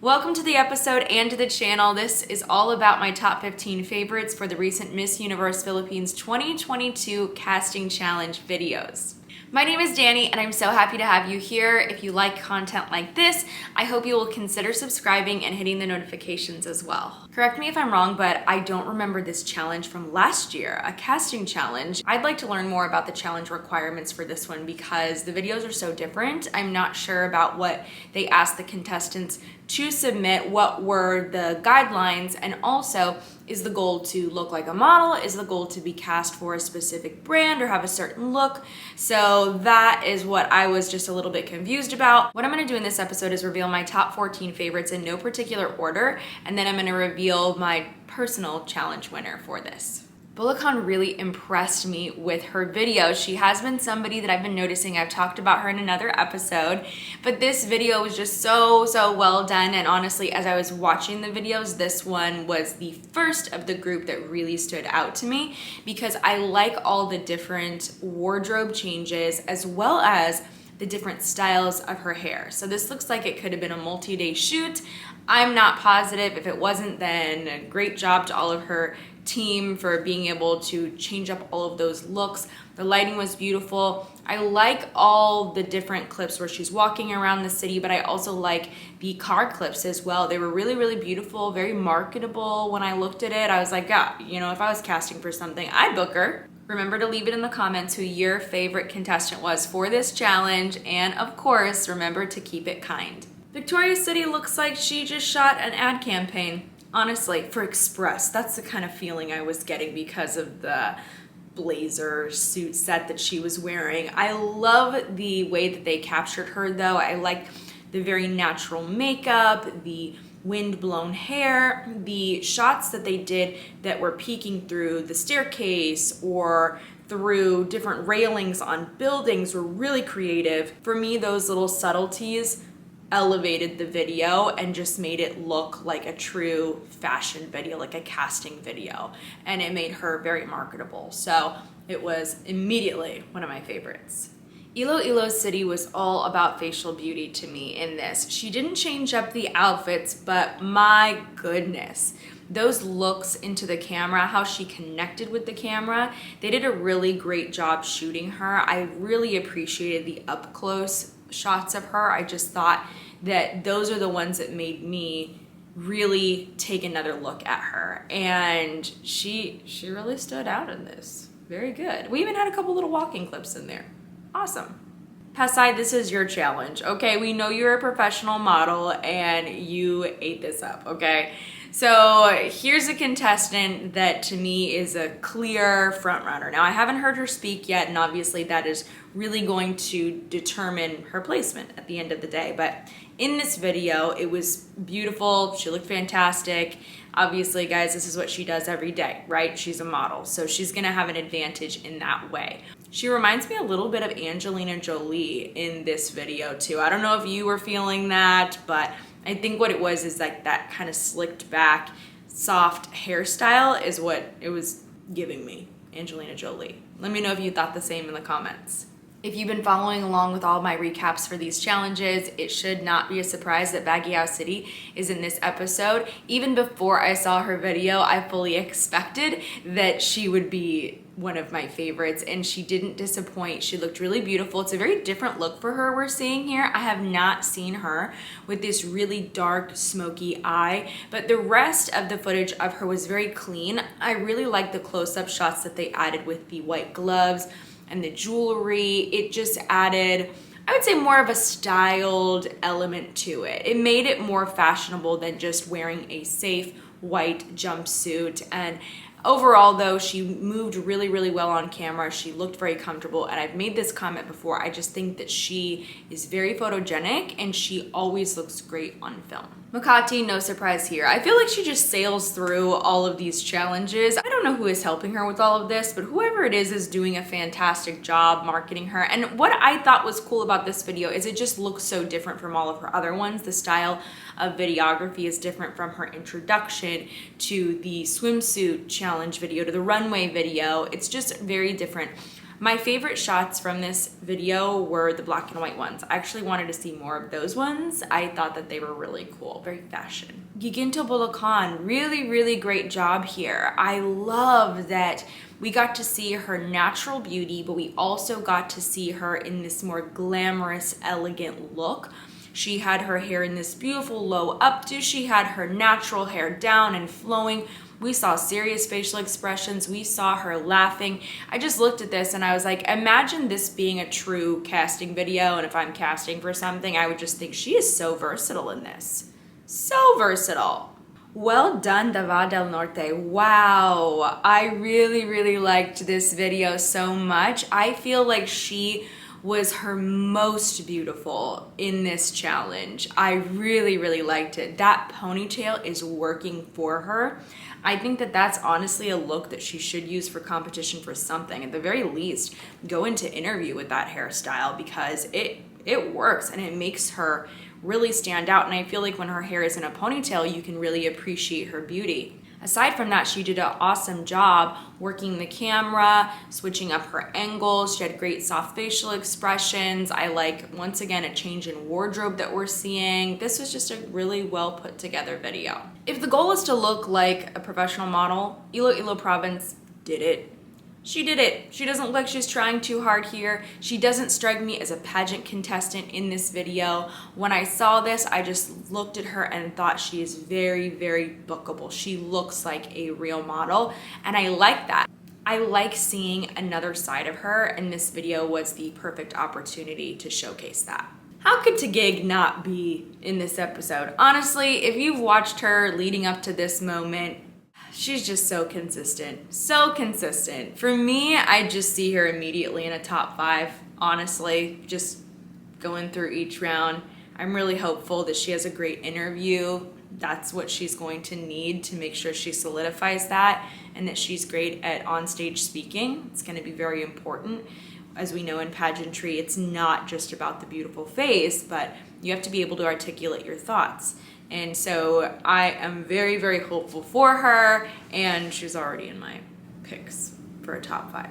Welcome to the episode and to the channel. This is all about my top 15 favorites for the recent Miss Universe Philippines 2022 casting challenge videos. My name is Dani and I'm so happy to have you here. If you like content like this, I hope you will consider subscribing and hitting the notifications as well. Correct me if I'm wrong, but I don't remember this challenge from last year, a casting challenge. I'd like to learn more about the challenge requirements for this one because the videos are so different. I'm not sure about what they asked the contestants to submit, what were the guidelines, and also is the goal to look like a model? Is the goal to be cast for a specific brand or have a certain look? So that is what I was just a little bit confused about. What I'm gonna do in this episode is reveal my top 14 favorites in no particular order, and then I'm gonna reveal my personal challenge winner for this. Bulacan really impressed me with her videos. She has been somebody that I've been noticing. I've talked about her in another episode, but this video was just so well done. And honestly, as I was watching the videos, this one was the first of the group that really stood out to me because I like all the different wardrobe changes as well as the different styles of her hair. So this looks like it could have been a multi-day shoot. I'm not positive. If it wasn't, then great job to all of her team for being able to change up all of those looks. The lighting was beautiful. I like all the different clips where she's walking around the city, but I also like the car clips as well. They were really beautiful, very marketable. When I looked at it, I was like, yeah, you know, if I was casting for something, I'd book her. Remember to leave it in the comments who your favorite contestant was for this challenge, and of course, remember to keep it kind. Victoria City looks like she just shot an ad campaign. Honestly, for Express, that's the kind of feeling I was getting because of the blazer suit set that she was wearing. I love the way that they captured her though. I like the very natural makeup, the wind-blown hair, the shots that they did that were peeking through the staircase or through different railings on buildings were really creative. For me, those little subtleties elevated the video and just made it look like a true fashion video, like a casting video, and it made her very marketable. So it was immediately one of my favorites. Iloilo City was all about facial beauty to me in this. She didn't change up the outfits, but my goodness, those looks into the camera, how she connected with the camera, they did a really great job shooting her. I really appreciated the up close shots of her. I just thought that those are the ones that made me really take another look at her, and she really stood out in this. Very good. We even had a couple little walking clips in there. Awesome. Pasai, this is your challenge. Okay, we know you're a professional model and you ate this up, okay? So here's a contestant that to me is a clear front runner. Now I haven't heard her speak yet, and obviously that is really going to determine her placement at the end of the day. But in this video, it was beautiful. She looked fantastic. Obviously, guys, this is what she does every day, right? She's a model, so she's gonna have an advantage in that way. She reminds me a little bit of Angelina Jolie in this video too. I don't know if you were feeling that, but I think what it was is like that kind of slicked back, soft hairstyle is what it was giving me, Angelina Jolie. Let me know if you thought the same in the comments. If you've been following along with all my recaps for these challenges, it should not be a surprise that Baguio City is in this episode. Even before I saw her video, I fully expected that she would be one of my favorites, and she didn't disappoint. She looked really beautiful. It's a very different look for her we're seeing here. I have not seen her with this really dark, smoky eye, but the rest of the footage of her was very clean. I really like the close-up shots that they added with the white gloves and the jewelry. It just added, I would say, more of a styled element to it. It made it more fashionable than just wearing a safe white jumpsuit. And overall though, she moved really well on camera. She looked very comfortable, and I've made this comment before. I just think that she is very photogenic and she always looks great on film. Makati, no surprise here. I feel like she just sails through all of these challenges. I don't know who is helping her with all of this, but whoever it is doing a fantastic job marketing her. And what I thought was cool about this video is it just looks so different from all of her other ones. The style of videography is different from her introduction to the swimsuit challenge video to the runway video. It's just very different. My favorite shots from this video were the black and white ones. I actually wanted to see more of those ones. I thought that they were really cool, very fashion. Giginto Bulacan, really, really great job here. I love that we got to see her natural beauty, but we also got to see her in this more glamorous, elegant look. She had her hair in this beautiful low updo. She had her natural hair down and flowing. We saw serious facial expressions. We saw her laughing. I just looked at this and I was like, imagine this being a true casting video. And if I'm casting for something, I would just think she is so versatile in this. So versatile. Well done, Davao del Norte. Wow. I really, really liked this video so much. I feel like she was her most beautiful in this challenge. I really, really liked it. That ponytail is working for her. I think that that's honestly a look that she should use for competition for something. At the very least, go into interview with that hairstyle because it works and it makes her really stand out. And I feel like when her hair is in a ponytail, you can really appreciate her beauty. Aside from that, she did an awesome job working the camera, switching up her angles. She had great soft facial expressions. I like, once again, a change in wardrobe that we're seeing. This was just a really well put together video. If the goal is to look like a professional model, Iloilo Province did it. She did it. She doesn't look like she's trying too hard here. She doesn't strike me as a pageant contestant in this video. When I saw this, I just looked at her and thought she is very, very bookable. She looks like a real model, and I like that. I like seeing another side of her, and this video was the perfect opportunity to showcase that. How could Taguig not be in this episode? Honestly, if you've watched her leading up to this moment, she's just so consistent, so consistent. For me, I just see her immediately in a top 5, honestly, just going through each round. I'm really hopeful that she has a great interview. That's what she's going to need to make sure she solidifies that, and that she's great at onstage speaking. It's going to be very important. As we know in pageantry, it's not just about the beautiful face, but you have to be able to articulate your thoughts. And so I am very, very hopeful for her, and she's already in my picks for a top 5.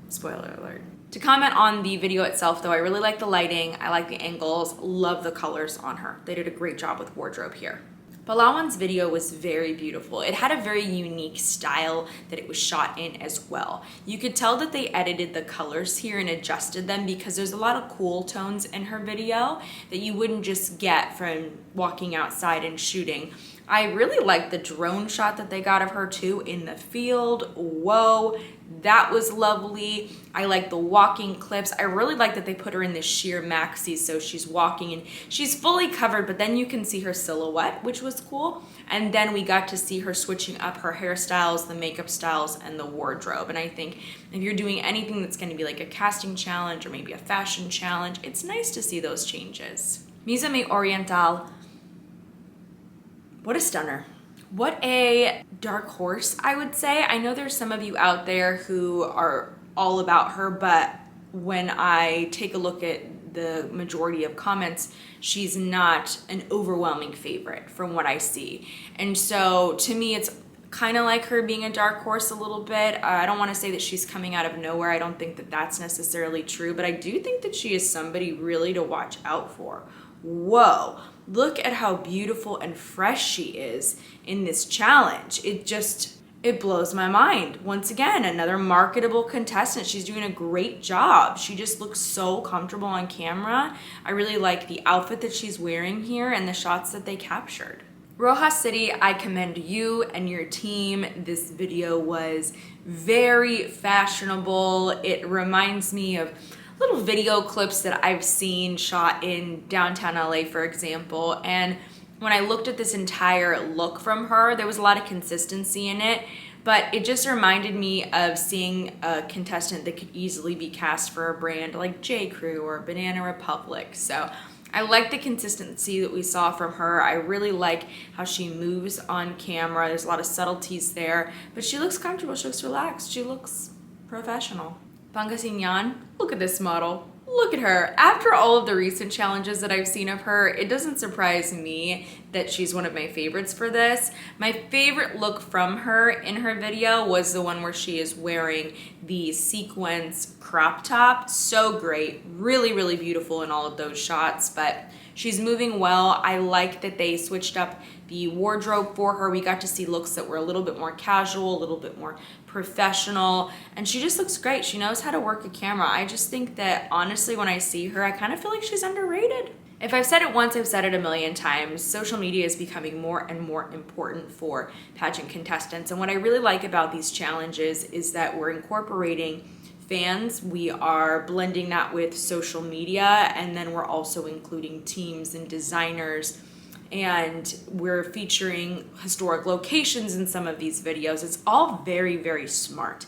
Spoiler alert. To comment on the video itself though, I really like the lighting, I like the angles, love the colors on her. They did a great job with wardrobe here. Palawan's video was very beautiful. It had a very unique style that it was shot in as well. You could tell that they edited the colors here and adjusted them because there's a lot of cool tones in her video that you wouldn't just get from walking outside and shooting. I really liked the drone shot that they got of her too in the field. Whoa, that was lovely. I like the walking clips. I really like that they put her in this sheer maxi, so she's walking and she's fully covered, but then you can see her silhouette, which was cool. And then we got to see her switching up her hairstyles, the makeup styles, and the wardrobe. And I think if you're doing anything that's going to be like a casting challenge or maybe a fashion challenge, it's nice to see those changes. Misumi Oriental, what a stunner. What a dark horse, I would say. I know there's some of you out there who are all about her, but when I take a look at the majority of comments, she's not an overwhelming favorite from what I see. And so to me, it's kind of like her being a dark horse a little bit. I don't want to say that she's coming out of nowhere. I don't think that that's necessarily true, but I do think that she is somebody really to watch out for. Whoa, look at how beautiful and fresh she is in this challenge. It blows my mind. Once again, another marketable contestant. She's doing a great job. She just looks so comfortable on camera. I really like the outfit that she's wearing here and the shots that they captured. Rojas City, I commend you and your team. This video was very fashionable. It reminds me of little video clips that I've seen shot in downtown LA, for example. And when I looked at this entire look from her, there was a lot of consistency in it, but it just reminded me of seeing a contestant that could easily be cast for a brand like J. Crew or Banana Republic. So I like the consistency that we saw from her. I really like how she moves on camera. There's a lot of subtleties there, but she looks comfortable, she looks relaxed, she looks professional. Pangasinan, look at this model. Look at her. After all of the recent challenges that I've seen of her, it doesn't surprise me that she's one of my favorites for this. My favorite look from her in her video was the one where she is wearing the sequence crop top. So great, really, really beautiful in all of those shots, but she's moving well. I like that they switched up the wardrobe for her. We got to see looks that were a little bit more casual, a little bit more professional, and she just looks great. She knows how to work a camera. I just think that honestly, when I see her, I kind of feel like she's underrated. If I've said it once, I've said it a million times. Social media is becoming more and more important for pageant contestants. And what I really like about these challenges is that we're incorporating fans. We are blending that with social media, and then we're also including teams and designers, and we're featuring historic locations in some of these videos. It's all very, very smart.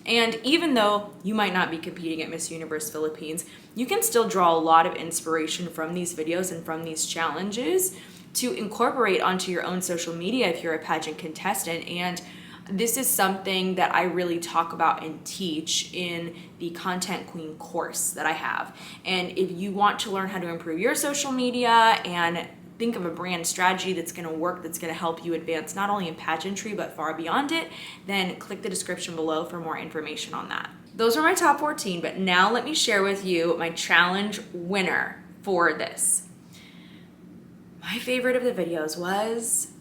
And even though you might not be competing at Miss Universe Philippines, you can still draw a lot of inspiration from these videos and from these challenges to incorporate onto your own social media if you're a pageant contestant. And this is something that I really talk about and teach in the Content Queen course that I have. And if you want to learn how to improve your social media and think of a brand strategy that's going to work, that's going to help you advance not only in pageantry but far beyond it, then click the description below for more information on that. Those are my top 14, but now let me share with you my challenge winner for this. My favorite of the videos was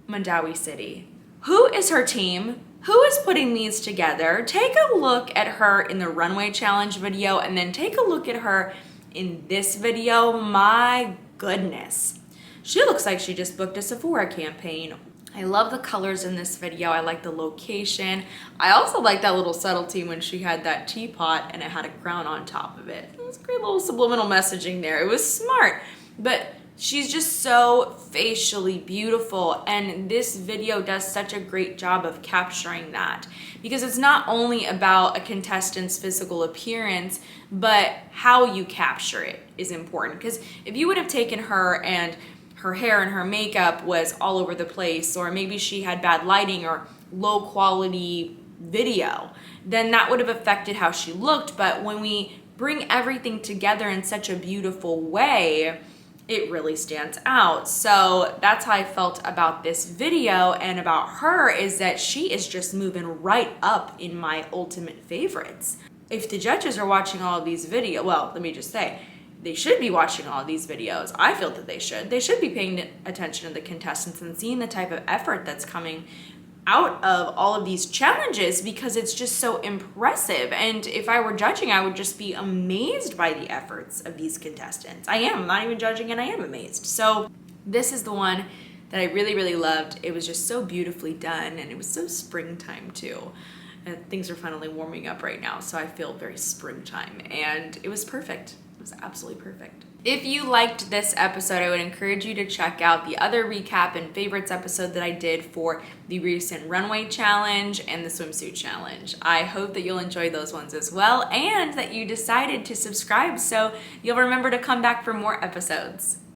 Mandawi City. Who is her team? Who is putting these together? Take a look at her in the runway challenge video and then take a look at her in this video. My goodness. She looks like she just booked a Sephora campaign. I love the colors in this video. I like the location. I also like that little subtlety when she had that teapot and it had a crown on top of it. It was a great little subliminal messaging there. It was smart, but she's just so facially beautiful, and this video does such a great job of capturing that, because it's not only about a contestant's physical appearance, but how you capture it is important. Because if you would have taken her and her hair and her makeup was all over the place, or maybe she had bad lighting or low quality video, then that would have affected how she looked. But when we bring everything together in such a beautiful way, it really stands out. So that's how I felt about this video and about her, is that she is just moving right up in my ultimate favorites. If the judges are watching all of these videos, well, let me just say, they should be watching all of these videos. I feel that they should. They should be paying attention to the contestants and seeing the type of effort that's coming out of all of these challenges, because it's just so impressive. And if I were judging, I would just be amazed by the efforts of these contestants. I am. I'm not even judging, and I am amazed. So this is the one that I really, really loved. It was just so beautifully done, and it was so springtime too. And things are finally warming up right now, so I feel very springtime, and it was perfect. It was absolutely perfect. If you liked this episode, I would encourage you to check out the other recap and favorites episode that I did for the recent runway challenge and the swimsuit challenge. I hope that you'll enjoy those ones as well, and that you decided to subscribe so you'll remember to come back for more episodes.